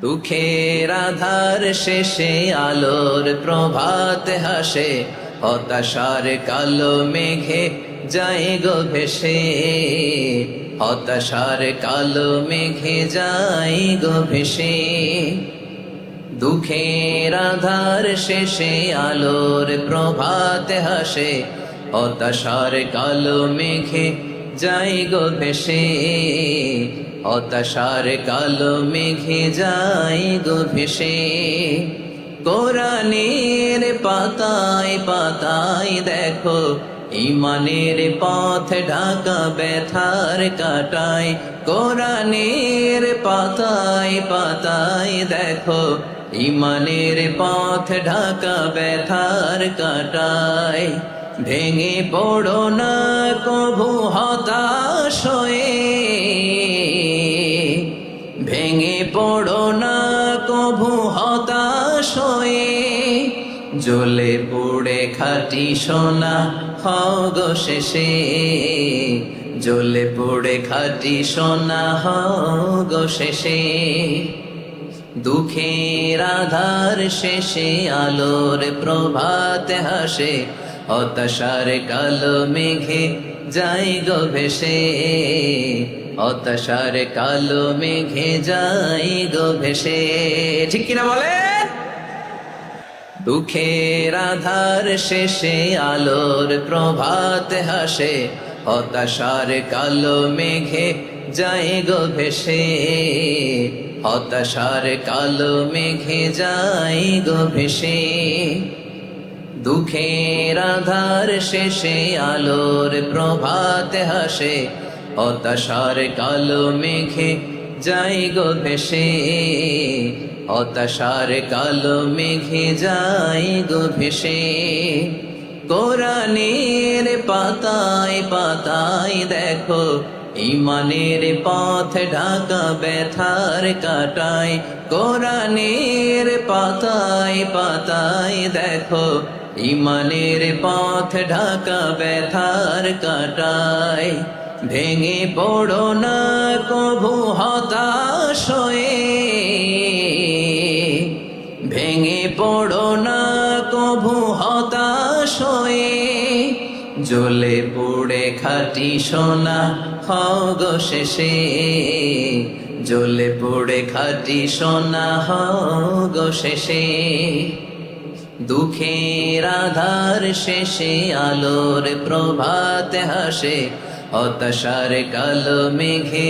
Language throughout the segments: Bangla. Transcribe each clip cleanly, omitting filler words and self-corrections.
দুঃখের আধার শেষে আলোর প্রভাত হাসে, হতাশার কালো মেঘে যায় গো ভেসে, হতাশার কালো মেঘে যায় গো ভেসে। দুঃখের আধার শেষে আলোর প্রভাত হাসে, হতাশার কালো মেঘে যায় গো ভেসে, হতাশার কালো মেঘে যায় গো ভেসে। কোরআনের পাতায় পাতায় দেখো ঈমানের পথ ঢাকা ব্যথার কাটায়। কোরআনের পাতায় পাতায় দেখো ঈমানের পথ ঢাকা ব্যথার কাটায়। ভেঙে পড়ো না কভু হতাশ হয়ে, ভেঙে পড়ো না কভু হতাশ হয়ে, জ্বলে পুড়ে খাঁটি সোনা হও গো শেষে, জ্বলে পুড়ে খাঁটি সোনা হও গো শেষে। দুঃখের আধার শেষে আলোর প্রভাত হাসে, হতাশার কালো মেঘে যায় গো ভেসে, হতাশার কালো মেঘে যায় গো ভেসে। ঠিক কিনা বলেন? দুঃখের আধার শেষে আলোর প্রভাত হাসে, হতাশার কালো মেঘে যায় গো ভেসে, হতাশার কালো মেঘে যায় গো ভেসে। দুঃখের আধার শেষে আলোর প্রভাত হাসে, হতাশার কালো মেঘে যায় গো ভেসে, হতাশার কালো মেঘে যায় গো ভেসে। কোরআনের পাতায় পাতায় দেখো ঈমানের পথ ঢাকা ব্যথার কাটায়। কোরআনের পাতায় পাতায় দেখো ঈমানের পথ ঢাকা ব্যথার কাটায়। ভেঙে পড়ো না কভু হতাশ হয়ে, ভেঙে পড়ো না কভু হতাশ হয়ে, জ্বলে পুড়ে খাঁটি সোনা হও গো শেষে, জ্বলে পুড়ে খাঁটি সোনা হও গো শেষে। দুঃখের আধার শেষে আলোর প্রভাত হাসে, হতাশার কালো মেঘে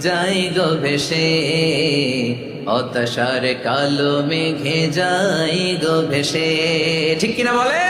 যায় গো ভেসে, হতাশার কালো মেঘে যায় গো ভেসে। ঠিক কিনা বলে?